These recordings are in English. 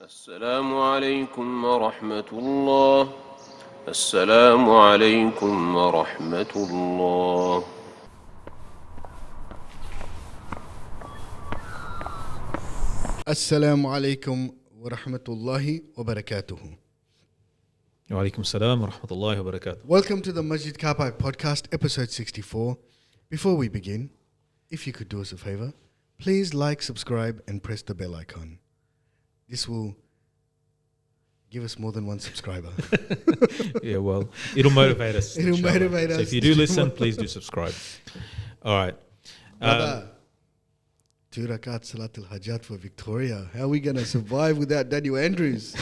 السلام عليكم ورحمة الله. السلام عليكم ورحمة الله. Assalamu alaikum wa rahmatullahi wa barakatuhu. Wa alaikum salam wa rahmatullahi wa barakatuh. Welcome to the Masjid Carpark podcast, episode 64. Before we begin, if you could do us a favor, please like, subscribe, and press the bell icon. This will give us more than one subscriber. Yeah, well, it'll motivate us. It'll inshallah. motivate So us if you to do do listen, more. please do subscribe. All right. Brother, 2 rakat Salatul Hajat for Victoria. How are we going to survive without Daniel Andrews?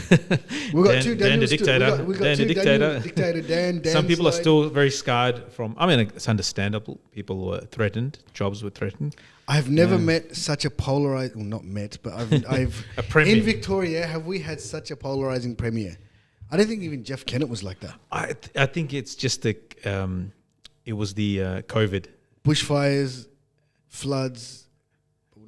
We've got two Dan the Daniels. dictator. We've got Dan two the Daniel, dictator. dictator Dan. Some people are Slide. still very scarred from. I mean, it's understandable. People were threatened. Jobs were threatened. I've never met such a polarized, well, not met, but I've A premier. in Victoria, have we had such a polarizing premier? I don't think even Jeff Kennett was like that. I think it's just the. It was the COVID. Bushfires, floods.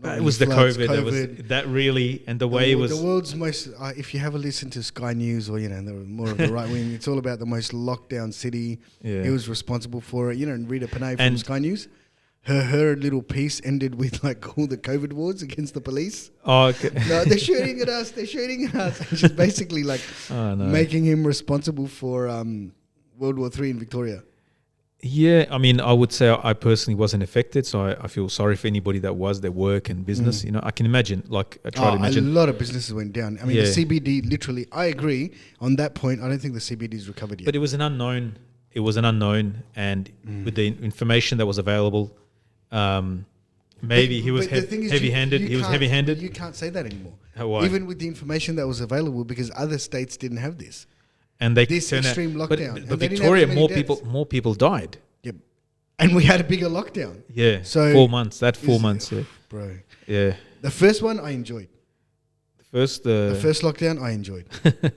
not It was really the floods, COVID. That really, and the way it was. The world's most. If you ever listen to Sky News or the more of the right wing, it's all about the most locked down city. Yeah. He was responsible for it. And Rita Panay from And- Sky News. Her little piece ended with like all the COVID wars against the police. Oh, okay. No, they're shooting at us. They're shooting at us. And she's basically like Oh, no. making him responsible for World War III in Victoria. Yeah, I mean, I would say I personally wasn't affected, so I feel sorry for anybody that was, their work and business. I can imagine, I try to A imagine. lot of businesses went down. I mean, Yeah. the CBD literally, I agree on that point. I don't think the CBD's recovered yet. But it was an unknown. And with the information that was available, maybe he was But the thing is, heavy-handed. you He was can't- heavy-handed. You can't say that anymore. Why? Even with the information that was available, because other states didn't have this. And they this turned out- extreme lockdown. And But they didn't Victoria, have as many more people died. Yep. And we had a bigger lockdown. Yeah, So 4 months. That 4 is- months. Yeah, Bro. yeah. The first one I enjoyed. First, The first lockdown I enjoyed.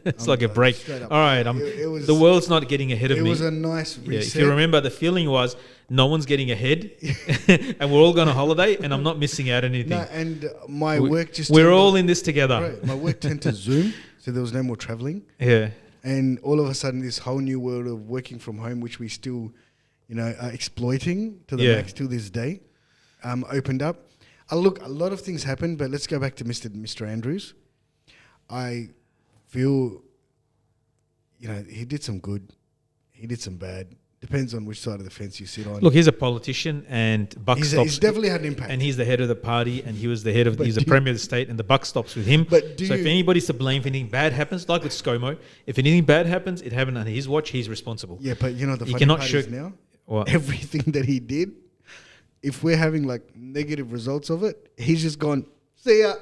it's like a break. straight up. All right, It was- the world's not getting ahead of It me. was a nice Yeah, reset. if you remember, the feeling was no one's getting ahead, and we're all going on holiday, and I'm not missing out anything. No, and my work just We're turned all to- in this together. Right, my work turned to Zoom, so there was no more traveling. Yeah, And all of a sudden, this whole new world of working from home, which we still, are exploiting to the Yeah. max till this day, opened up. Look, a lot of things happened, but let's go back to Mr. Andrews. I feel, he did some good, he did some bad. Depends on which side of the fence you sit on. look, he's a politician, and buck he's stops. definitely had an impact. And he's the head of the party, and he was the head of. But He's the premier of the state, and the buck stops with him. But do so if you- anybody's to blame, if anything bad happens, like with ScoMo, if anything bad happens, it happened under his watch. He's responsible. Yeah, but the You funny cannot part shirk- is now, What? everything that he did, if we're having like negative results of it, he's just gone, see ya.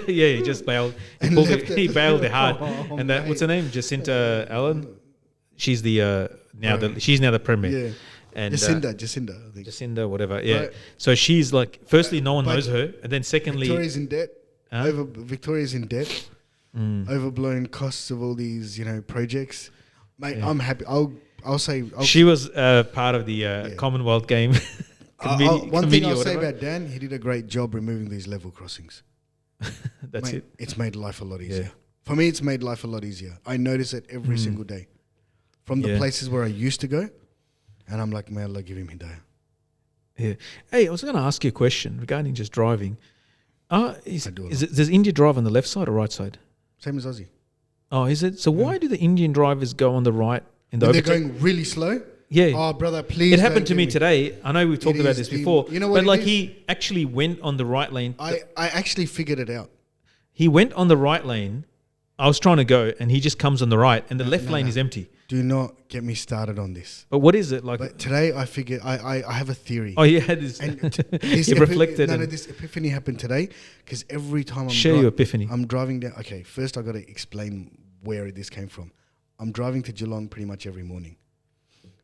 Yeah, he just bailed. And He left it. he bailed it hard. Oh, And that, what's her mate. name? Jacinta Allen. She's the she's now the premier. Yeah. And Jacinda, I think. Jacinda, whatever. Yeah. Right. So she's like, firstly, no one But knows her, and then secondly, Victoria's in debt. Huh? Victoria's in debt. Overblown costs of all these, projects. Mate, Yeah. I'm happy. I'll say. she was part of the Commonwealth game. One thing committee or I'll say whatever. about Dan, he did a great job removing these level crossings. That's Mate, it. It's made life a lot easier. Yeah. For me, it's made life a lot easier. I notice it every single day. From the Yeah. places where I used to go, and I'm like, may Allah give him hidayah. Yeah. Hey, I was going to ask you a question regarding just driving. do a lot. Does India drive on the left side or right side? Same as Aussie. Oh, is it? So why do the Indian drivers go on the right in the When they're overtake? going really slow. Yeah. Oh, brother, please. It happened don't to give me today. I know we've talked It about is this the- before. you know what but it like is? he actually went on the right lane. I actually figured it out. He went on the right lane. I was trying to go, and he just comes on the right, and the left lane is empty. Do not get me started on this. But what is it like? But today I figured I have a theory. Oh, he had this. And He reflected. No, and this epiphany happened today because every time Share your epiphany. I'm driving down. Okay, first I got to explain where this came from. I'm driving to Geelong pretty much every morning.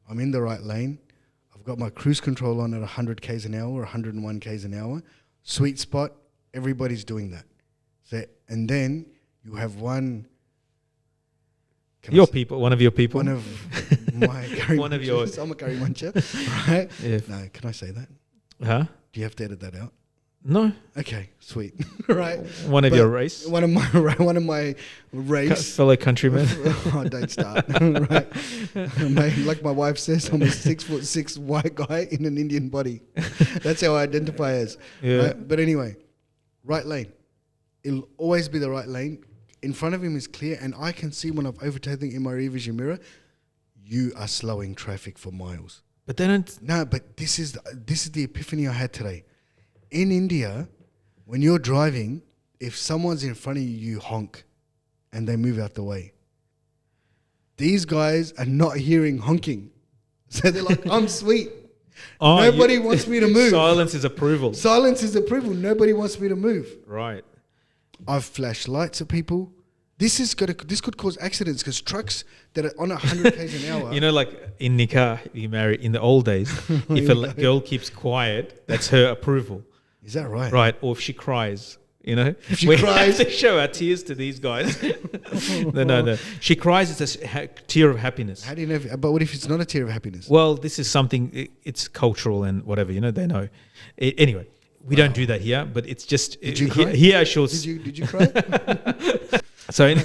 I'm in the right lane. I've got my cruise control on at 100 k's an hour, 101 k's an hour. Sweet spot. Everybody's doing that. So, and then you have one. Can I Your say- people, one of your people. One of my curry One of munchers. yours. I'm a curry muncher, right? Yeah. No, can I say that? Huh? Do you have to edit that out? No. Okay, sweet. Right. One of But your race? One of my race. Fellow countrymen? Oh, don't start. Right. Like my wife says, I'm a 6'6" white guy in an Indian body. That's how I identify as. Yeah. Right? But anyway, right lane. It'll always be the right lane. In front of him is clear, and I can see when I've overtaken in my rear vision mirror, you are slowing traffic for miles. But they don't... No, but this is the epiphany I had today. In India, when you're driving, if someone's in front of you, you honk and they move out the way. These guys are not hearing honking. So they're like, I'm sweet. Nobody wants me to move. Silence is approval. Silence is approval. Nobody wants me to move. Right. I've flashed lights at people. This could cause accidents because trucks that are on 100 k's an hour. You know, like in nikah, you marry in the old days, if a girl keeps quiet, that's her approval. Is that right? Right. Or if she cries, you know, if she we cries, have to show our tears to these guys. No. She cries. It's a tear of happiness. How do you know? But what if it's not a tear of happiness? Well, this is something. It's cultural and whatever. You know, they know. Anyway, we don't do that here. But it's just Did you cry? Here, she'll. Did you cry? So, yeah.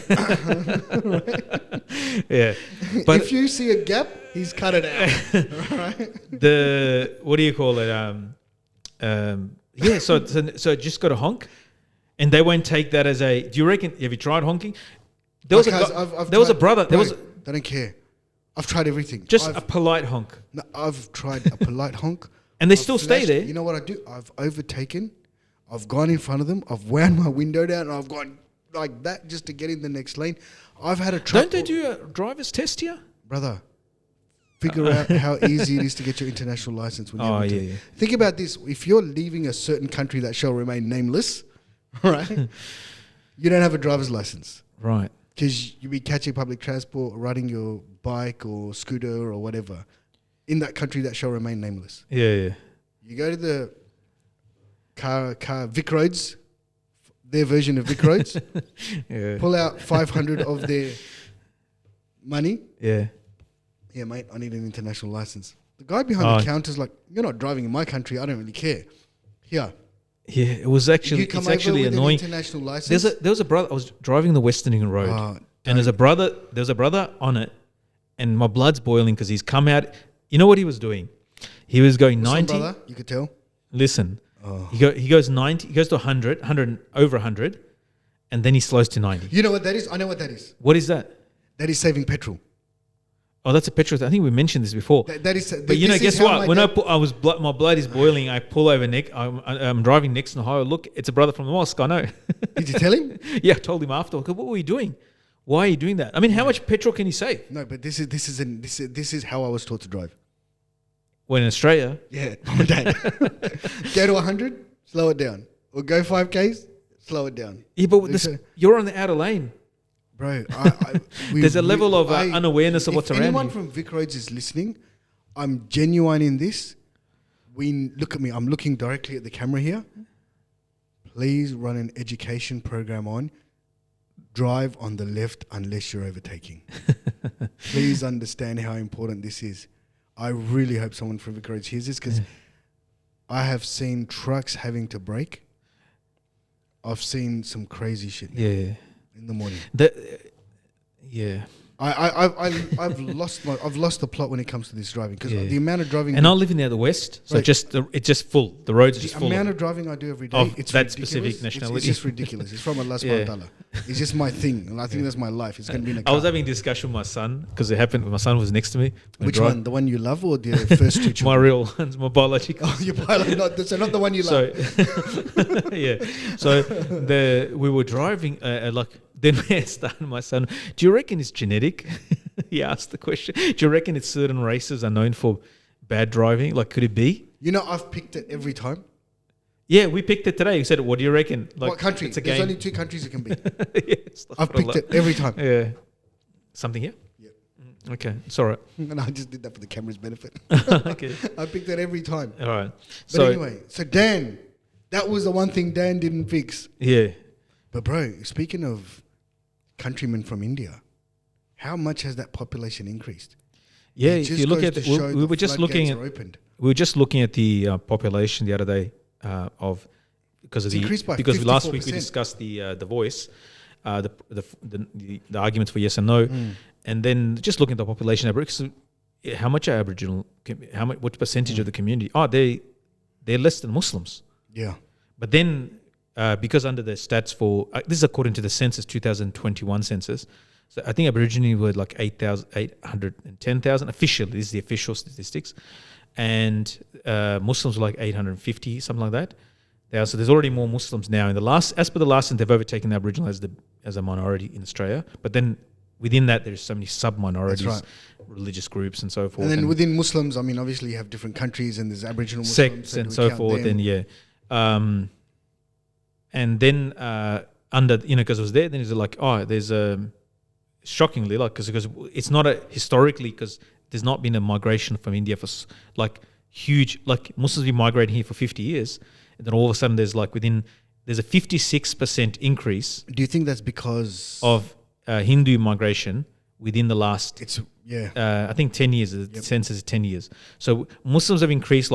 But if you see a gap, he's cut it out. Right? The what do you call it? Yeah. So just got a honk, and they won't take that as a. Do you reckon? Have you tried honking? There was a brother. There was. They don't care. I've tried everything. Just a polite honk. No, I've tried a polite honk, and they still stay there. You know what I do? I've overtaken. I've gone in front of them. I've wound my window down, and I've gone like that just to get in the next lane. I've had a truck. Don't they do a driver's test here? Brother, figure out how easy it is to get your international license when you're yeah. Think about this. If you're leaving a certain country that shall remain nameless, right, you don't have a driver's license. Right. Because you'll be catching public transport, riding your bike or scooter or whatever in that country that shall remain nameless. Yeah. You go to the car Vic Roads, their version of Vic Roads, pull out 500 of their money. Yeah, mate, I need an international license. The guy behind the counter's like, you're not driving in my country. I don't really care. Here. Yeah, it was actually, it's actually annoying. International license? There was a brother, I was driving the Westerning Road and there's a brother on it and my blood's boiling because he's come out. You know what he was doing? He was going 90. Brother, you could tell. Listen, he goes 90, he goes to 100, over 100, and then he slows to 90. You know what that is? I know what that is. What is that? That is saving petrol. Oh, that's a petrol. I think we mentioned this before. That is. But you know, guess what? When my blood is boiling. I pull over Nick. I'm driving next to the highway. Look, it's a brother from the mosque. I know. Did you tell him? Yeah, I told him after. What were you doing? Why are you doing that? I mean, how much petrol can you save? No, but this is how I was taught to drive. When in Australia, yeah, my dad. Go to 100, slow it down, or go 5Ks, slow it down. Yeah, but you're on the outer lane. Bro, there's a level of unawareness of what's around you. If anyone from Vic Roads is listening, I'm genuine in this. Look at me. I'm looking directly at the camera here. Please run an education program on. Drive on the left unless you're overtaking. Please understand how important this is. I really hope someone from Vic Roads hears this because I have seen trucks having to brake. I've seen some crazy shit. Yeah. In the morning. Yeah. I've lost the plot when it comes to this driving because the amount of driving. And I live in the west, so it's just full. The roads are just full. The amount of driving I do every day, it's that ridiculous. Specific nationality. It's just ridiculous. It's from Allah subhanahu wa ta'ala. It's just my thing, and I think that's my life. It's going to be in a car. I was having a discussion with my son because it happened. My son was next to me. Which one? The one you love or the first two children? My real ones, my biological. Oh, your biological. So not the one you love. Yeah. So we were driving Then we asked my son, do you reckon it's genetic? He asked the question. Do you reckon it's certain races are known for bad driving? Like, could it be? You know, I've picked it every time. Yeah, we picked it today. We said, what do you reckon? Like, what country? It's a There's game. only 2 countries it can be. Yes, I've picked it every time. Yeah. Something here? Yeah. Okay, it's all right. And I just did that for the camera's benefit. Okay. I picked it every time. All right. But anyway, so Dan, that was the one thing Dan didn't fix. Yeah. But bro, speaking of countrymen from India, how much has that population increased? Yeah, if you look at we were just looking at the population the other day of because of It's increased by because last week we 54%. discussed the voice, the arguments for yes and no, and then just looking at the population average, how much are Aboriginal? What percentage of the community? Oh, they're less than Muslims. Yeah. But then, because under the stats for this is according to the census 2021 census, so I think Aboriginal were like 810,000 officially. This is the official statistics, and Muslims were like 850, something like that. So there's already more Muslims now. As per the last census, they've overtaken the Aboriginal as a minority in Australia. But then within that, there's so many sub-minorities, That's right. religious groups, and so forth. And then within Muslims, I mean, obviously you have different countries, and there's Aboriginal Muslims sects do and we so count forth, them? and and then under because it was there, then it's like there's shockingly because it's not historically because there's not been a migration from India for huge Muslims been migrating here for 50 years, and then all of a sudden there's a 56% increase. Do you think that's because of Hindu migration within the last I think 10 years. The census is 10 years. So Muslims have increased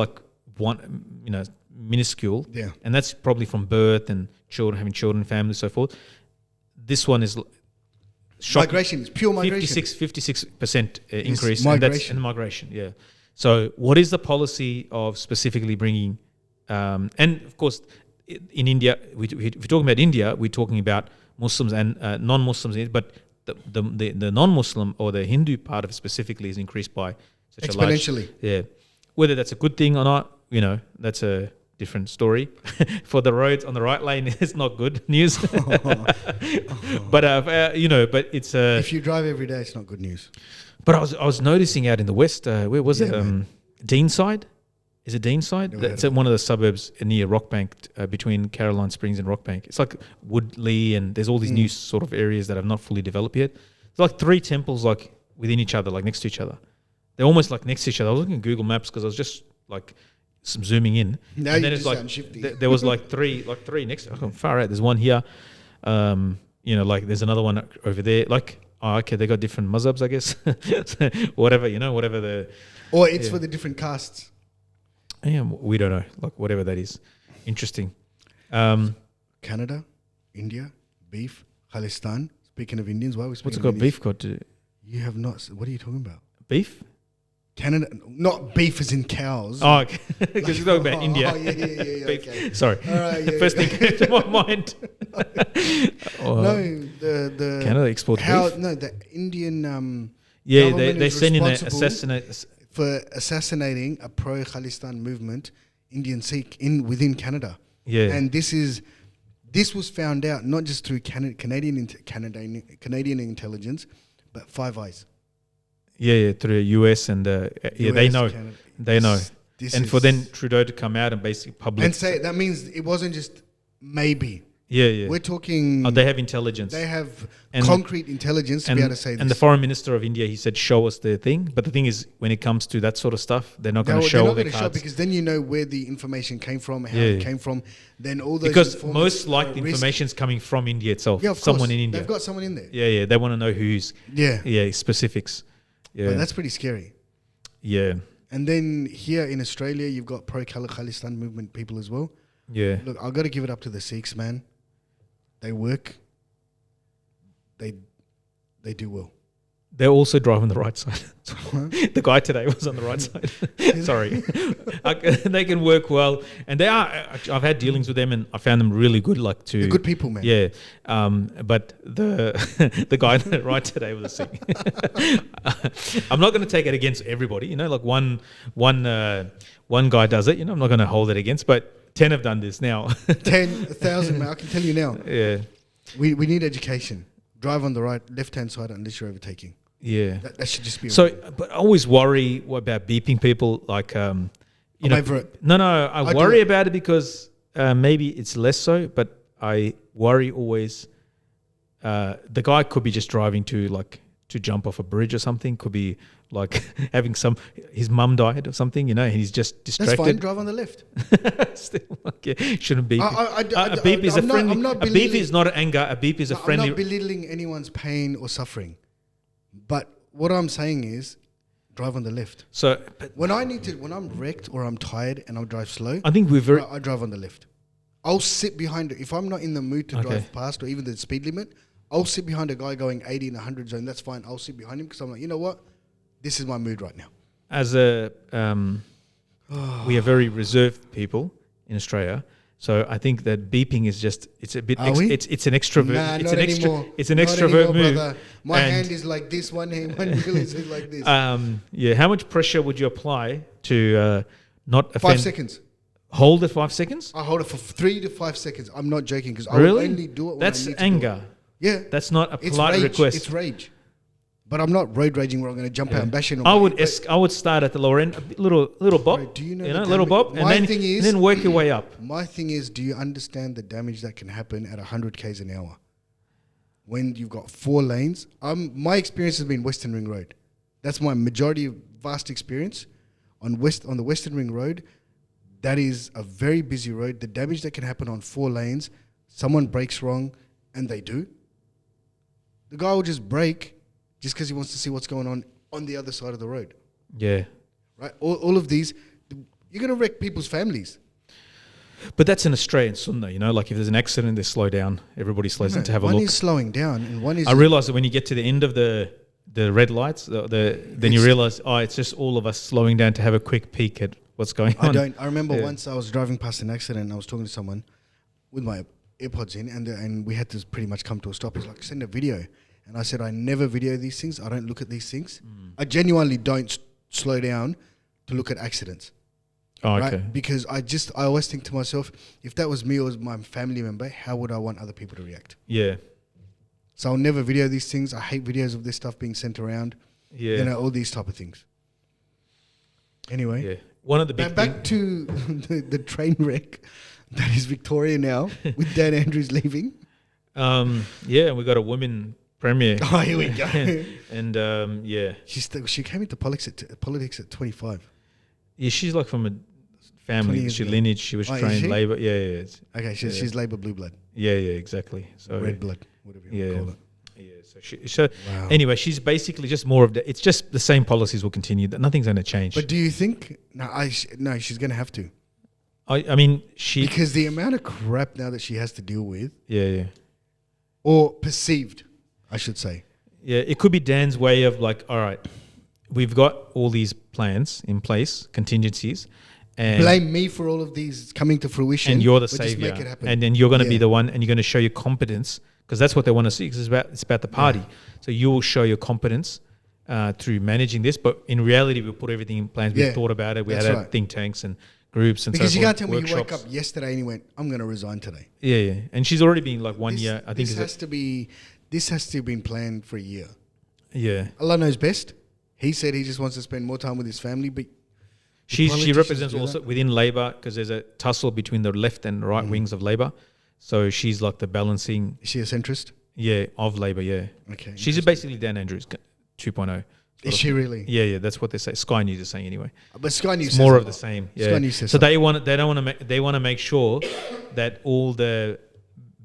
minuscule, and that's probably from birth and having children, families, so forth. This one is shocking. Migration, it's pure migration. 56% increase, migration. and migration. Yeah. So what is the policy of specifically bringing? And of course, in India, if we're talking about India, we're talking about Muslims and non-Muslims, but the non-Muslim or the Hindu part of it specifically is increased by such exponentially. Whether that's a good thing or not, that's a different story. For the roads on the right lane, it's not good news. But but it's if you drive every day, it's not good news. But I was noticing out in the west, where was it? Deanside. Is it Deanside? That's one of the suburbs near Rockbank, between Caroline Springs and Rockbank. It's like Woodley, and there's all these new sort of areas that have not fully developed yet. It's like 3 temples within each other, next to each other. They're almost next to each other. I was looking at Google Maps because I was just some zooming in. Now and you then just it's sound shifty. there was three next to far out. There's one here. There's another one over there. Okay, they got different mazhabs, I guess. whatever the... Or it's for the different castes. Yeah, we don't know. Whatever that is. Interesting. Canada, India, beef, Khalistan. Speaking of Indians, why are we speaking What's it of got Indians? beef got to... You have not... What are you talking about? Beef? Canada... Not beef as in cows. Oh, okay. Because you're talking about India. Oh, yeah, Beef. okay. Sorry. All right, First thing came to my mind. No, the... Canada exports beef? No, the Indian... Yeah, government they is send in responsible for assassinating a pro-Khalistan movement, Indian Sikh, within Canada. Yeah. And this was found out not just through Canadian intelligence, but Five Eyes. Yeah, through US and they know. Canada. They know. And for then Trudeau to come out and basically public and say that means it wasn't just maybe. Yeah. We're talking. They have intelligence. They have concrete intelligence to be able to say this. And the foreign minister of India, he said, "Show us the thing." But the thing is, when it comes to that sort of stuff, they're not going to show all their cards. Because then you know where the information came from, how it came from. Then all those because most liked information is coming from India itself. Yeah, of course. Someone in India. They've got someone in there. Yeah. They want to know who's. Yeah. Specifics. Yeah. But that's pretty scary. Yeah. And then here in Australia, you've got pro-Khalistan movement people as well. Yeah. Look, I've got to give it up to the Sikhs, man. They work. They do well. They're also driving the right side. The guy today was on the right side. Sorry. They can work well. And they are. I've had dealings with them and I found them really good. They're good people, man. Yeah. But the guy on the right today was a Sikh. I'm not going to take it against everybody. One guy does it. I'm not going to hold it against. But 10 have done this now. 10,000, man. I can tell you now. Yeah. We need education. Drive on the left-hand side unless you're overtaking. Yeah. That should just be... But I always worry about beeping people I'm over it. No, I worry about it because maybe it's less so, but I worry always the guy could be just driving to jump off a bridge or something, could be having his mum died or something, and he's just distracted. That's fine, drive on the left. Still, shouldn't beep. A beep is a friendly... A beep is not anger, a beep is a friendly... I'm not belittling anyone's pain or suffering. But what I'm saying is, drive on the left. When I'm wrecked or I'm tired and I'll drive slow, I think we're very... I drive on the left. I'll sit behind it. If I'm not in the mood to drive past or even the speed limit, I'll sit behind a guy going 80 in 100 zone. That's fine. I'll sit behind him because I'm like, you know what? This is my mood right now. As a, we are very reserved people in Australia. So I think that beeping is just, it's a bit, it's an extrovert. Nah, it's not an anymore. It's an Not extrovert anymore, move. brother. My hand is like this, one wheel is like this. Yeah. How much pressure would you apply to not offend? 5 seconds. Hold it 5 seconds? I hold it for 3 to 5 seconds. I'm not joking because I Really? will only do it when That's I need to anger. do it. Yeah. That's not a It's polite rage. request. It's rage. But I'm not road raging where I'm going to jump out and bash it. I would start at the lower end, a little bop. Bro, do you know you the know, little bop, damage- and then work your way up. My thing is, do you understand the damage that can happen at 100 k's an hour? When you've got 4 lanes, my experience has been Western Ring Road. That's my majority of vast experience on the Western Ring Road. That is a very busy road. The damage that can happen on 4 lanes, someone brakes wrong, and they do. The guy will just brake just because he wants to see what's going on the other side of the road. Yeah. Right? All of these, you're going to wreck people's families. But that's an Australian sunnah, you know, like if there's an accident, they slow down. Everybody slows down to have a look. One is slowing down and one is... I realise that when you get to the end of the red lights, then you realise, it's just all of us slowing down to have a quick peek at what's going on. I remember once I was driving past an accident and I was talking to someone with my AirPods in and we had to pretty much come to a stop. He's like, send a video. And I said, I never video these things. I don't look at these things. I genuinely don't slow down to look at accidents. Oh, right? okay. Because I always think to myself, if that was me or my family member, how would I want other people to react? Yeah. So I'll never video these things. I hate videos of this stuff being sent around. Yeah. You know, all these type of things. Anyway. Yeah. One of the big back to the train wreck that is Victoria now with Dan Andrews leaving. Yeah, we got a woman premier. Oh, here we go. And yeah. She came into politics at 25. Yeah, she's like from a family, lineage. She was trained Labour. Yeah. Okay, she's Labour blue blood. Yeah, exactly. So red blood, whatever you call it. Yeah, so wow. Anyway, she's basically just more of the. It's just the same policies will continue. Nothing's going to change. But do you think? No, she's going to have to. I mean, because the amount of crap now that she has to deal with. Yeah. Or perceived, I should say. Yeah, it could be Dan's way of like, all right, we've got all these plans in place, contingencies, and blame me for all of these coming to fruition. And you're the savior, just make it happen. And then you're going to be the one, and you're going to show your competence. Because that's what they want to see. Because it's about the party. So you will show your competence through managing this. But in reality, we put everything in plans. We thought about it. We had think tanks and groups and because so you forth. can't tell me you woke up yesterday and you went, I'm going to resign today. Yeah. And she's already been like 1 year. I think this has to have been planned for a year. Yeah. Allah knows best. He said he just wants to spend more time with his family, but she represents also within Labour because there's a tussle between the left and right wings of Labour. So she's like the balancing. Is she a centrist? Yeah, of Labour, yeah. Okay. She's basically Dan Andrews 2.0. Is she really? Yeah, that's what they say. Sky News is saying anyway. But Sky News it's more of the same. Yeah. Sky News says so they want to make sure that all the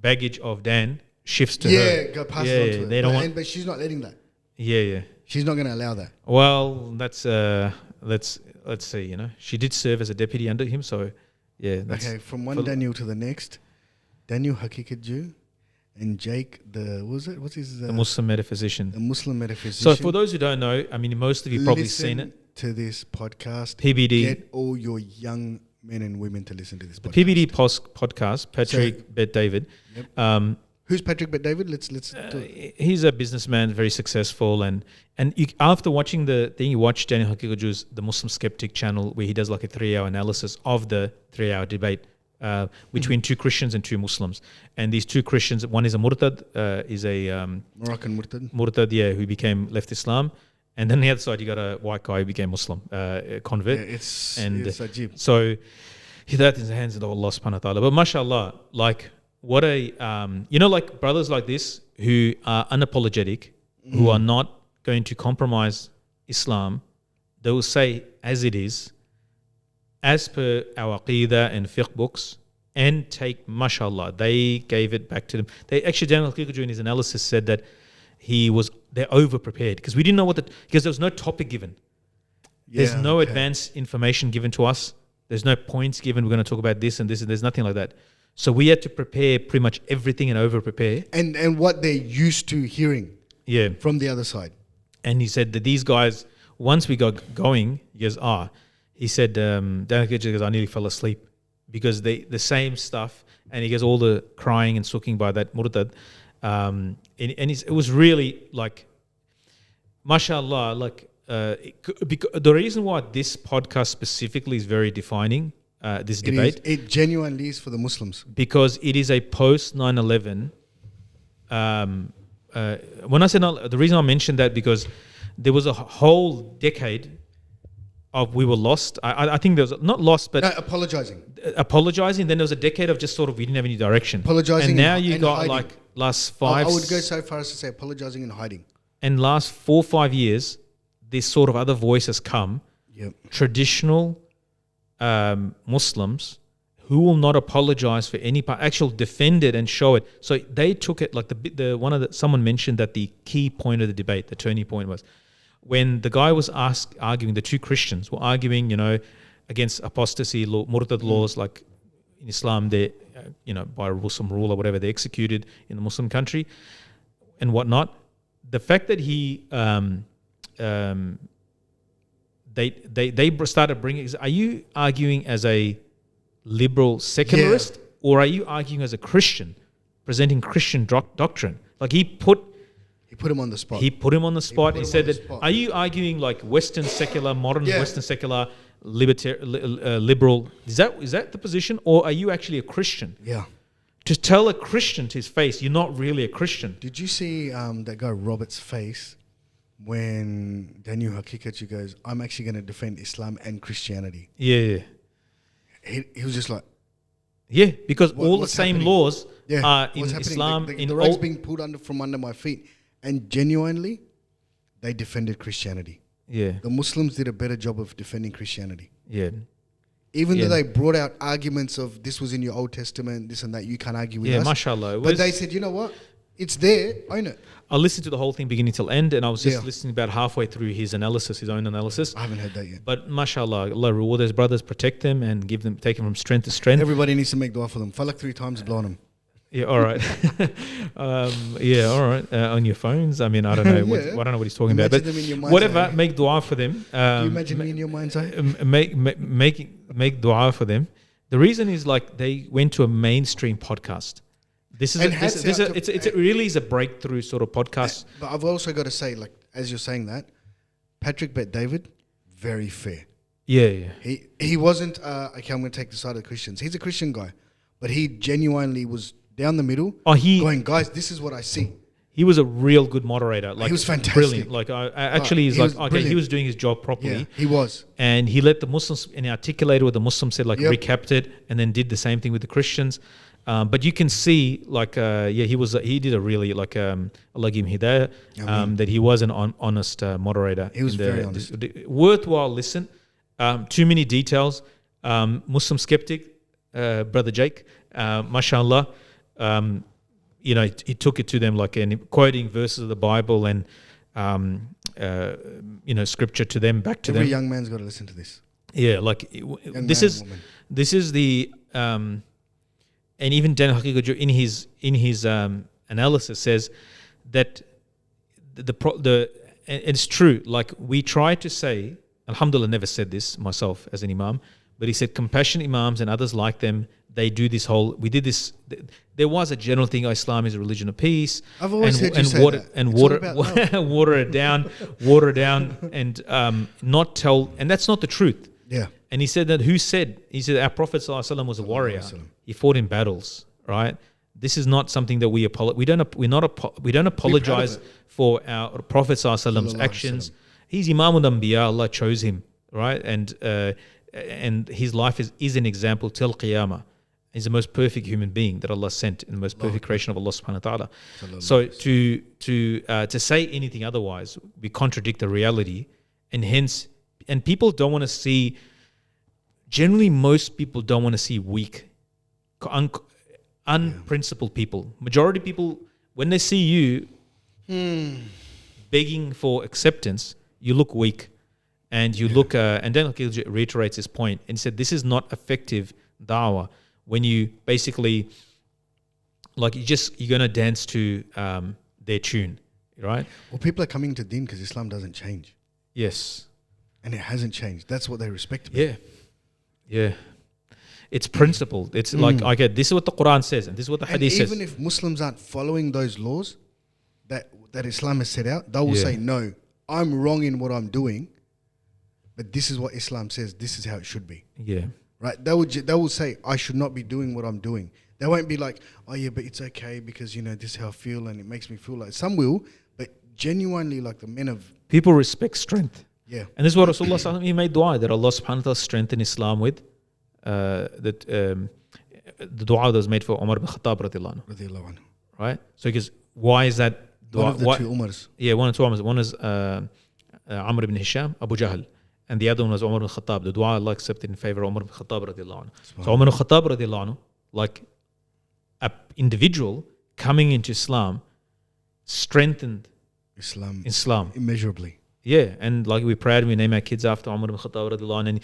baggage of Dan shifts to her. Yeah, go pass it on to her. They don't but she's not letting that. Yeah. She's not going to allow that. Well, that's let's see. You know, she did serve as a deputy under him, so yeah. Okay, from one Daniel to the next. Daniel Hakikat Jew and Jake what's his the Muslim metaphysician. The Muslim metaphysician. So for those who don't know, I mean most of you probably seen it. To this podcast. PBD. Get all your young men and women to listen to this podcast. PBD podcast, Patrick Bet David. Yep. Who's Patrick Bet David? Let's do it. He's a businessman, very successful, and after watching the thing, you watch Daniel Hakikat Jew's The Muslim Skeptic channel where he does like a 3-hour analysis of the 3-hour debate between two Christians and two Muslims. And these two Christians, one is a murtad, is a Moroccan murtad. Murtad, who became left Islam. And then on the other side, you got a white guy who became Muslim, a convert. Yeah, it's ajib. So that is in the hands of Allah subhanahu wa ta'ala. But mashallah, like what like brothers like this who are unapologetic, who are not going to compromise Islam, they will say as it is, as per our Aqidah and fiqh books, and take, mashallah, they gave it back to them. They actually, Daniel Hakikat in his analysis said that they're over prepared because we didn't know because there was no topic given. There's no advanced information given to us. There's no points given. We're going to talk about this and this, and there's nothing like that. So we had to prepare pretty much everything and over-prepare. And what they're used to hearing Yeah. from the other side. And he said that these guys, once we got going, he goes, he said, Dan goes, I nearly fell asleep because the same stuff, and he goes, all the crying and sucking by that murtad. And it was really like, mashallah, like, the reason why this podcast specifically is very defining, this debate. It genuinely is for the Muslims. Because it is a post 9/11. When I say the reason I mentioned that because there was a whole decade of we were lost. I think there was not lost, but apologizing. Then there was a decade of just sort of we didn't have any direction. Apologizing, and now you got hiding. like last 5. I would go so far as to say apologizing and hiding. And last 4 or 5 years, this sort of other voice has come. Yep. Traditional Muslims who will not apologize for any part, actually defend it and show it. So they took it like someone mentioned that the key point of the debate, the turning point was when the guy was arguing, the two Christians were arguing, against apostasy law, murtad laws, like in Islam, they, by Muslim rule or whatever, they're executed in the Muslim country and whatnot. The fact that they started bringing, are you arguing as a liberal secularist or are you arguing as a Christian, presenting Christian doctrine? Like he put him on the spot. He put him on the spot. He said that, are you arguing like Western secular, modern Western secular, liberal? Is that the position, or are you actually a Christian? Yeah. To tell a Christian to his face, you're not really a Christian. Did you see that guy Robert's face when Daniel Hakikachi goes, I'm actually going to defend Islam and Christianity? Yeah. He was just like... Yeah, because all the same laws are in Islam. The rug's being pulled from under my feet. And genuinely, they defended Christianity. Yeah. The Muslims did a better job of defending Christianity. Yeah. Even though they brought out arguments of this was in your Old Testament, this and that, you can't argue with us. Yeah, mashallah. But they said, you know what? It's there, own it. I listened to the whole thing beginning till end, and I was just listening about halfway through his own analysis. I haven't heard that yet. But mashallah, Allah reward those brothers, protect them, and take them from strength to strength. Everybody needs to make dua for them. Falak 3 times, blow on them. Yeah, all right. All right. On your phones. I mean, I don't know. I don't know what he's talking about. But whatever, make dua for them. Do you imagine me in your mind's eye? Make dua for them. The reason is like they went to a mainstream podcast. It really is a breakthrough sort of podcast. But I've also got to say, like, as you're saying that, Patrick Bet David, very fair. Yeah. He wasn't, okay, I'm going to take the side of the Christians. He's a Christian guy, but he genuinely was down the middle, going, guys, this is what I see. He was a real good moderator. Like, he was fantastic. Brilliant. Like, he was doing his job properly. Yeah, he was. And he let the Muslims, and he articulated what the Muslims said, like recapped it, and then did the same thing with the Christians. But you can see, like, he did a really, like, Allah give him hidayah, that he was an honest moderator. He was very honest. Worthwhile listen. Too many details. Muslim skeptic, Brother Jake, mashallah. He took it to them like quoting verses of the Bible and scripture to them, back to them. Every young man's got to listen to this. Yeah, like this is the and even Dan Haqiqat in his analysis says that and it's true. Like we try to say, Alhamdulillah, never said this myself as an imam, but he said compassionate imams and others like them. They do this we did this. There was a general thing: Islam is a religion of peace. I've always heard you say that. And water it down, and not tell. And that's not the truth. Yeah. And he said that. He said our Prophet ﷺ was a warrior. He fought in battles. Right. This is not something that we don't apologize for our Prophet ﷺ's actions. He's Imam al-Anbiya. Allah chose him. Right. And his life is an example till Qiyamah. He's the most perfect human being that Allah sent in the most perfect creation of Allah subhanahu wa ta'ala. So to say anything otherwise, we contradict the reality, and people don't want to see, generally most people don't want to see weak, unprincipled people. Majority of people, when they see you begging for acceptance, you look weak. And you look, and then reiterates his point and said, this is not effective da'wah. when you basically, like, you're going to dance to their tune, right? Well, people are coming to Deen because Islam doesn't change. Yes. And it hasn't changed. That's what they respect about it. Yeah. It's principled. It's like, okay, this is what the Quran says and this is what the Hadith says. Even if Muslims aren't following those laws that Islam has set out, they will say, no, I'm wrong in what I'm doing, but this is what Islam says. This is how it should be. Yeah. Right? They will say, I should not be doing what I'm doing. They won't be like, oh yeah, but it's okay because, this is how I feel and it makes me feel like. Some will, but genuinely like the men of... People respect strength. Yeah. And this is what Rasulullah sallallahu alaihi wasallam, he made dua that Allah subhanahu wa ta'ala strengthened Islam with. The dua that was made for Umar bin Khattab radiallahu anhu. Right? So because why is that dua? One of the two Umars. Yeah, one of the two Umars. One is Amr ibn Hisham, Abu Jahl. And the other one was Umar bin Khattab. The dua Allah accepted in favor of Umar bin Khattab radiallahu anhu. So Umar bin Khattab radiallahu anhu, like an individual coming into Islam, strengthened Islam immeasurably. Yeah, and like we're proud, we name our kids after Umar bin Khattab radiallahu anhu, and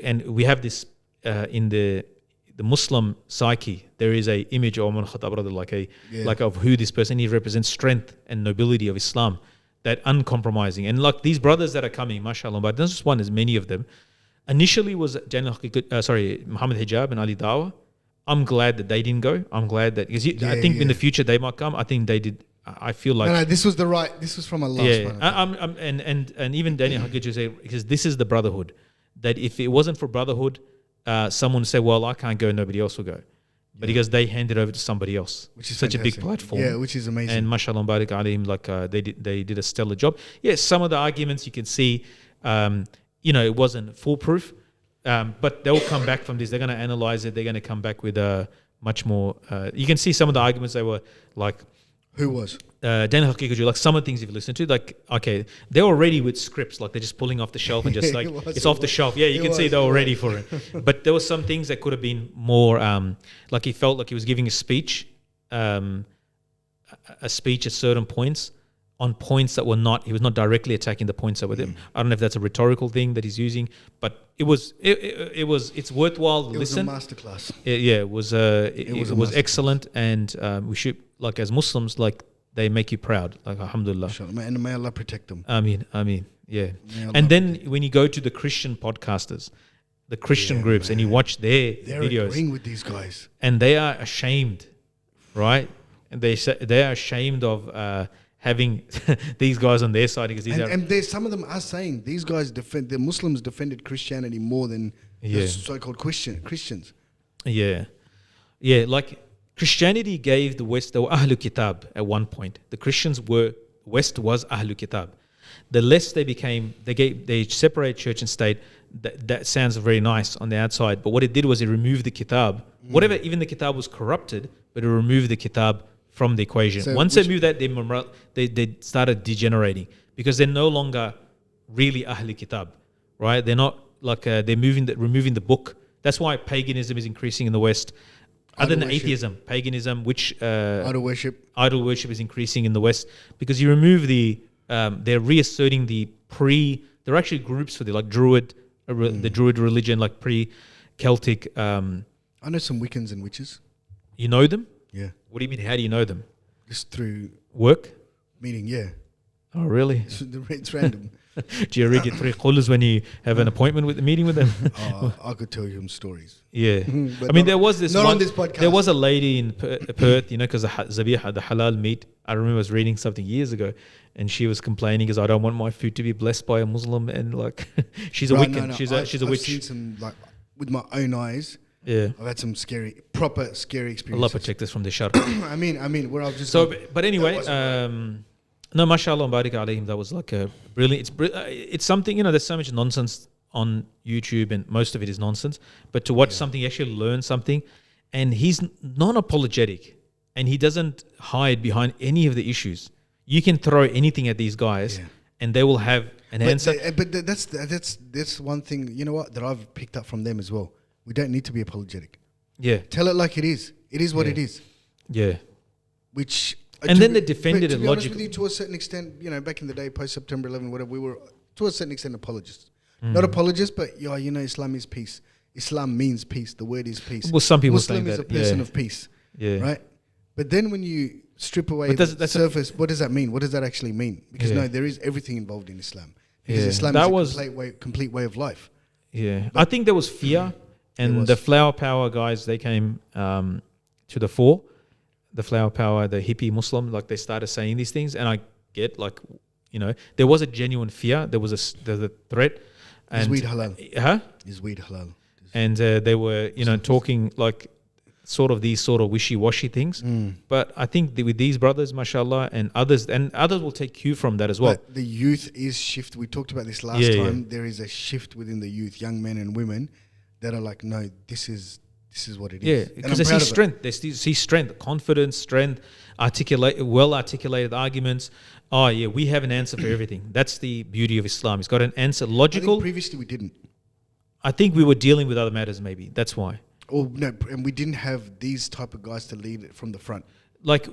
and we have this in the Muslim psyche. There is a image of Umar bin Khattab radiallahu like of who this person, he represents strength and nobility of Islam, that uncompromising. And like these brothers that are coming, mashallah, but not just one, there's many of them. Initially was Muhammad Hijab and Ali Dawa. I'm glad that they didn't go. I'm glad that because I think in the future they might come. I think they did. I feel like no, this was from Allah. Yeah, and even Daniel Haggard say, because this is the brotherhood, that if it wasn't for brotherhood, someone would say, well, I can't go, nobody else will go, but because they handed over to somebody else, which is such a big platform, which is amazing, and mashallah barik alayhim, like they did a stellar job. Yes, some of the arguments you can see, it wasn't foolproof, but they'll come back from this. They're going to analyze it. They're going to come back with much more. You can see some of the arguments they were like. Who was? Daniel Hakikuju, like some of the things you've listened to, like, okay, they're already with scripts, like they're just pulling off the shelf and just like, it's off the shelf. Yeah, you can see they're all ready for it. But there were some things that could have been more, like he felt like he was giving a speech at certain points, on points that were not, he was not directly attacking the points that were there. I don't know if that's a rhetorical thing that he's using, but it's worthwhile to listen. It was a masterclass. It was excellent, and we should, like as Muslims, like they make you proud, like alhamdulillah. And may Allah protect them. Ameen, yeah. And then when you go to the Christian podcasters, the Christian groups, and you watch their They're videos, agreeing with these guys, and they are ashamed, right? And they are ashamed of having these guys on their side, because and there's some of them are saying these guys the Muslims defended Christianity more than the so-called Christians. Yeah, like Christianity gave the West, they were Ahlul Kitab at one point. The Christians West was Ahlul Kitab. The less they became, they separate church and state. That sounds very nice on the outside, but what it did was it removed the Kitab. Whatever, even the Kitab was corrupted, but it removed the Kitab from the equation. So once they moved that, they started degenerating, because they're no longer really Ahlul Kitab, right? They're not like they're removing the book. That's why paganism is increasing in the West. Other than atheism, paganism, which idol worship is increasing in the West, because you remove they're reasserting there are actually groups for like Druid, the Druid religion, like pre-Celtic. I know some Wiccans and witches. You know them? Yeah. What do you mean? How do you know them? Just through work? Meeting, yeah. Oh, really? It's random. Do you read your 3 qulas when you have an appointment with the meeting with them? I could tell you some stories. Yeah. I mean, there was this not on this podcast. There was a lady in Perth, because the Zabiha, the halal meat, I remember I was reading something years ago, and she was complaining because I don't want my food to be blessed by a Muslim, and like she's a Wiccan. No. She's a witch. I've seen some, like, with my own eyes. Yeah, I've had some proper scary experiences. Allah protect us from the shar. I mean, where I've just but anyway, no, mashallah, barik alayhim. That was like a brilliant. It's something, there's so much nonsense on YouTube, and most of it is nonsense. But to watch something, you actually learn something, and he's non-apologetic, and he doesn't hide behind any of the issues. You can throw anything at these guys, and they will have an answer. But that's one thing, that I've picked up from them as well. We don't need to be apologetic. Yeah. Tell it like it is. It is what it is. Yeah. Which... And then they defended it logically. To be honest with you, to a certain extent, back in the day, post-September 11, whatever, we were, to a certain extent, apologists. Not apologists, but, Islam is peace. Islam means peace. The word is peace. Well, some people Muslim saying is that, a person yeah. of peace, Yeah. right? But then when you strip away But the that's surface, what does that mean? What does that actually mean? Because Yeah. no, there is everything involved in Islam. Because Yeah. Islam That is a was- complete way of life. Yeah, I think there was fear, and was. the flower power guys, they came to the fore. The flower power, the hippie Muslim, like they started saying these things, and I get like, there was a genuine fear. There was a threat. Is And, weed halal? Huh? Is weed halal? And they were, talking like these sort of wishy-washy things. But I think with these brothers, mashallah, and others will take cue from that as well. But the youth is shift. We talked about this last Yeah, time. yeah. There is a shift within the youth, young men and women, that are like, no, this is what it Yeah, is. And because I'm they see proud of it. strength. They see strength, confidence, strength, well-articulated arguments. Oh, yeah, we have an answer for everything. That's the beauty of Islam. It's got an answer, I think logical. previously we didn't. I think we were dealing with other matters maybe. That's why. Or no, and we didn't have these type of guys to lead it from the front. Like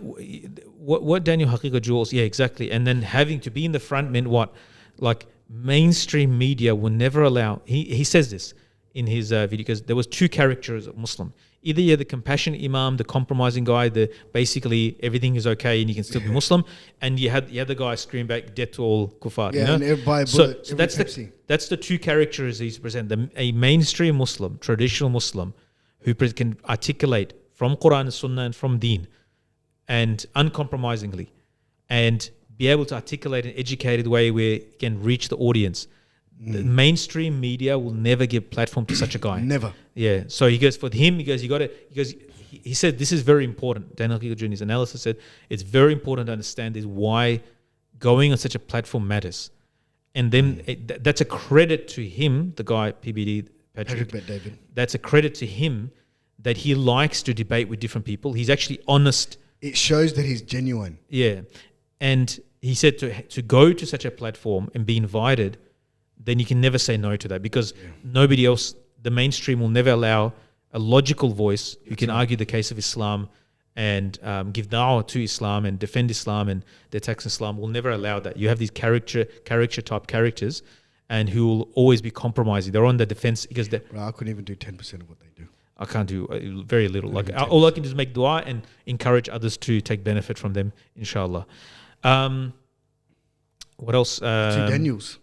what Daniel Haqiqa Jules, yeah, exactly. And then having to be in the front meant what? Like mainstream media will never allow, he says this in his video, because there was two characters of Muslim. Either you're the compassionate imam, the compromising guy, the basically everything is okay and you can still be Muslim, and you had the guy scream back, death to all kuffar. Yeah, and everybody bullet, so every that's Pepsi. that's the two characters he's present. A mainstream Muslim, traditional Muslim, who can articulate from Quran and Sunnah and from Deen, and uncompromisingly, and be able to articulate an educated way where he can reach the audience. The mainstream media will never give platform to such a guy. Never. Yeah. So he goes, for him, he said this is very important. Daniel Haqiqa Jr.'s analysis said it's very important to understand is why going on such a platform matters. And then that's a credit to him, the guy, PBD Patrick Bet David. That's a credit to him that he likes to debate with different people. He's actually honest. It shows that he's genuine. Yeah. And he said to go to such a platform and be invited, then you can never say no to that, because nobody else, the mainstream will never allow a logical voice who can argue the case of Islam and give da'wah to Islam and defend Islam and the attacks on Islam, will never allow that. You have these caricature type characters, and who will always be compromising. They're on the defense because they. Bro, I couldn't even do 10% of what they do. I can't do very little. Like all I can do is make dua and encourage others to take benefit from them, inshallah. What else? Two Daniels.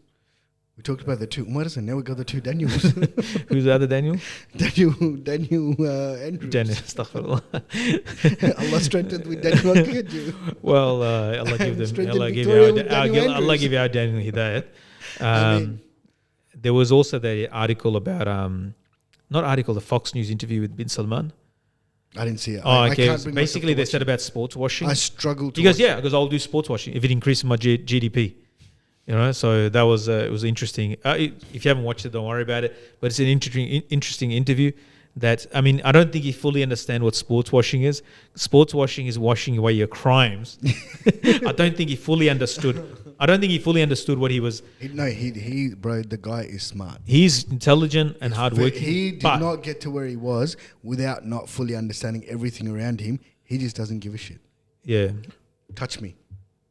We talked about the two Umaras, and now we got the two Daniels. Who's the other Daniel? Daniel Andrews. Daniel, astaghfirullah. Allah strengthened with Daniel Haqiqa. Well, Allah give them. Strengthened Allah give Victoria you with Daniel Allah Andrews. give you our Daniel Hidayat. Ameen. There was also the article about the Fox News interview with bin Salman. I didn't see it. Oh, I okay. can't bring Basically, they myself to said watch about sports washing. it. I struggled to He goes, watch yeah, because I'll do sports washing if it increases my GDP. So that was it was interesting. If you haven't watched it, don't worry about it. But it's an interesting interview. That I don't think you fully understand what sports washing is. Sports washing is washing away your crimes. I don't think he fully understood. What he was. Bro, the guy is smart. He's intelligent and hardworking. He did not get to where he was without not fully understanding everything around him. He just doesn't give a shit. Yeah. Touch me.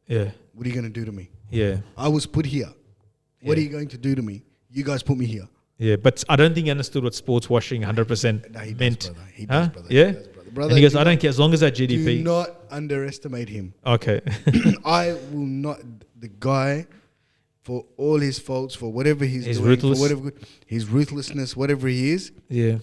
Yeah. What are you going to do to me? Yeah. I was put here. What are you going to do to me? You guys put me here. Yeah, but I don't think he understood what sports washing 100% No, he does, meant. brother. He does, brother. Yeah? He does, brother. And he goes, I don't care as long as that Do GDP. not underestimate him. Okay. I will not. The guy, for all his faults, for whatever he's doing, ruthless. for whatever his ruthlessness, whatever he is, Yeah.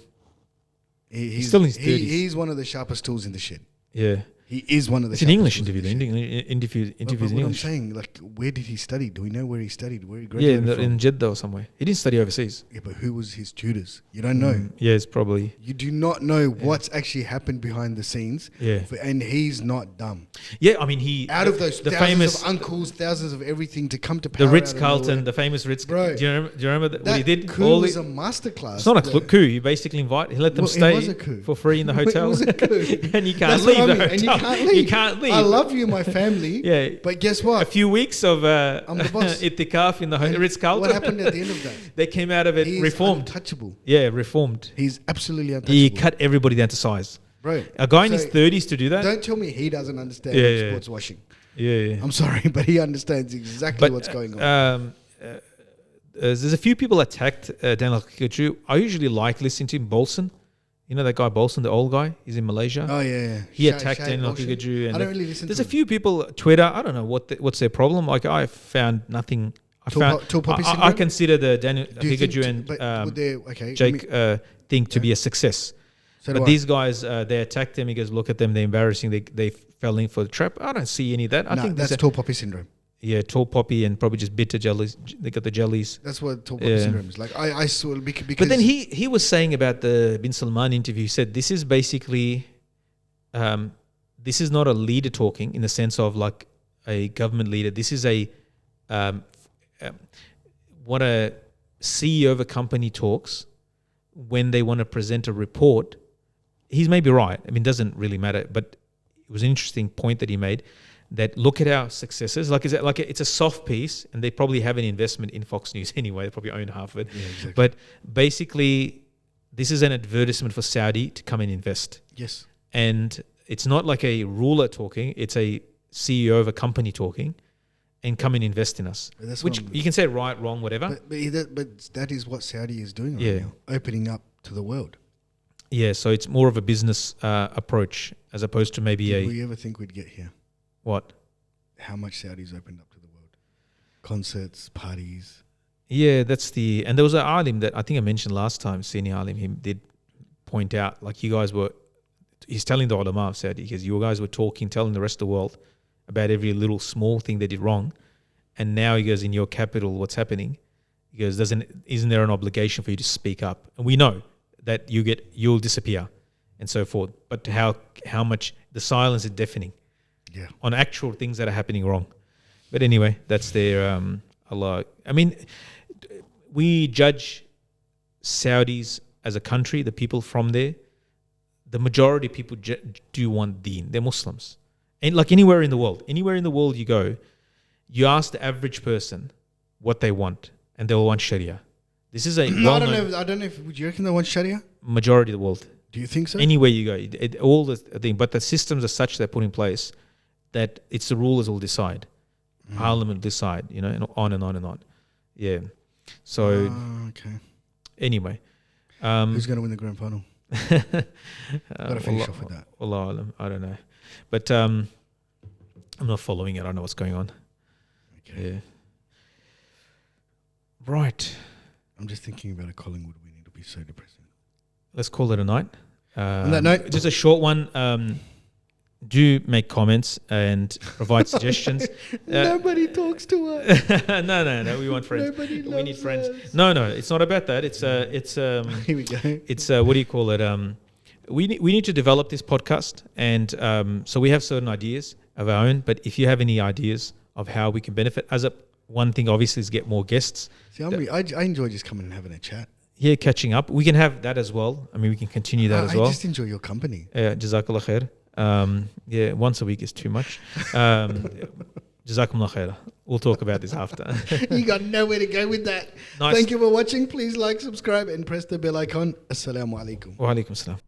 he's still in his 30s. He's one of the sharpest tools in the shed. Yeah. He is one of the. It's an sharpest English tools interview. in The the shed. interviews But in what I'm English. saying, like, where did he study? Do we know where he studied? Where he Yeah, graduated from? in Jeddah or somewhere. He didn't study overseas. Yeah, but who was his tutors? You don't know. Yeah, it's probably. You do not know what's actually happened behind the scenes. Yeah. And he's not dumb. Yeah, I mean, he. Out of those the thousands famous of uncles, thousands of everything to come to power. the Ritz out of Carlton, nowhere. the famous Ritz. Bro, do you remember what he That did? coup was a masterclass. It's not a bro. coup. He basically he let them Well, it stay was a coup. for free in the It hotel. was a coup. And you can't That's leave what I the mean. And hotel. you can't leave. You can't leave. I love you, my family. Yeah. But guess A what? few weeks of I'm the boss. itikaf in the And Ritz Carlton. What happened at the end of that? They came out of it He's reformed. untouchable. Yeah, reformed. He's absolutely untouchable. He cut everybody down to size. Bro, A guy in his so 30s to do that. Don't tell me he doesn't understand Yeah, yeah. sports washing. Yeah, yeah. I'm sorry, but he understands exactly what's going on. there's a few people attacked Daniel Kikaju. I usually like listening to him. Bolson, you know that guy Bolson, the old guy. He's in Malaysia. Oh yeah. He attacked Daniel Kikaju. I don't really listen. There's to a few people Twitter. I don't know what's their problem. Like I found nothing. I consider the Daniel Kikaju and Jake thing to be a success. So but these guys, they attacked him. He goes, look at them, they're embarrassing. They fell in for the trap. I don't see any of that. I think that's tall poppy syndrome. Yeah, tall poppy and probably just bitter jellies. They got the jellies. That's what tall poppy syndrome is. Like I saw because. But then he was saying about the Bin Salman interview. He said this is basically, this is not a leader talking in the sense of like a government leader. This is what a CEO of a company talks when they want to present a report. He's maybe right. I mean, it doesn't really matter. But it was an interesting point that he made. That look at our successes. It's a soft piece, and they probably have an investment in Fox News anyway. They probably own half of it. Yeah, exactly. But basically, this is an advertisement for Saudi to come and invest. Yes. And it's not like a ruler talking. It's a CEO of a company talking, and come and invest in us. Which you can say right, wrong, whatever. But that is what Saudi is doing right now, opening up to the world. Yeah. So it's more of a business approach as opposed to maybe Did we ever think we'd get here? What? How much Saudis opened up to the world. Concerts, parties. Yeah, and there was an alim that I think I mentioned last time, senior alim, he did point out, like he's telling the ulama of Saudi, because you guys were telling the rest of the world about every little small thing they did wrong. And now he goes, in your capital, what's happening? He goes, isn't there an obligation for you to speak up? And we know that you'll disappear and so forth. But how much the silence is deafening. Yeah. On actual things that are happening wrong. But anyway, that's their Allah. I mean, we judge Saudis as a country, the people from there. The majority of people do want deen. They're Muslims. And like anywhere in the world you go, you ask the average person what they want, and they'll want Sharia. This is a I don't know if would you reckon they want Sharia? Majority of the world. Do you think so? Anywhere you go, all the thing. But the systems are such they're put in place that it's the rulers will decide. Parliament decide, and on and on and on. Yeah. So, okay. Anyway. Who's going to win the grand final? Got to finish off with that. Allah, I don't know. But I'm not following it. I don't know what's going on. Okay. Yeah. Right. I'm just thinking about a Collingwood win. It'll be so depressing. Let's call it a night. On that note. Just a short one. Do make comments and provide suggestions. Nobody talks to us. No. We want friends. Nobody loves We need friends. us. No. It's not about that. It's Here we go. It's what do you call it? We need to develop this podcast, and so we have certain ideas of our own. But if you have any ideas of how we can benefit, one thing obviously is get more guests. See, I enjoy just coming and having a chat. Yeah, catching up. We can have that as well. I mean, we can continue that as well. I just enjoy your company. Yeah, Jazakallah khair. Once a week is too much. Jazakumullah khair. We'll talk about this after. You got nowhere to go with that. Nice. Thank you for watching. Please like, subscribe, and press the bell icon. Assalamu alaikum. Wa alaikum salam.